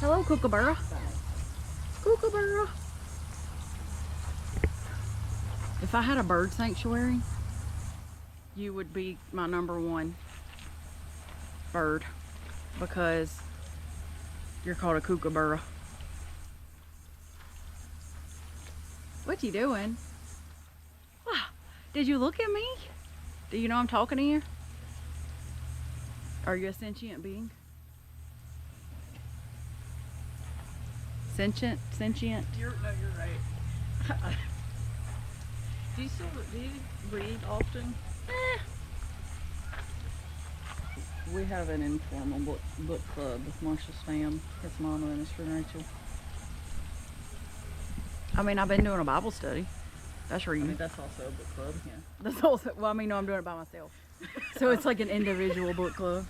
Hello, Kookaburra. Kookaburra. If I had a bird sanctuary, you would be my #1 bird because you're called a Kookaburra. What you doing? Wow. Did you look at me? Do you know I'm talking to you? Are you a sentient being? Sentient? You're right. Do you read often? We have an informal book club with Marshall's fam, his mama and his friend Rachel. I mean, I've been doing a Bible study. That's reading. I mean, that's also a book club, yeah. That's also, well, I mean, no, I'm doing it by myself. So it's like an individual book club.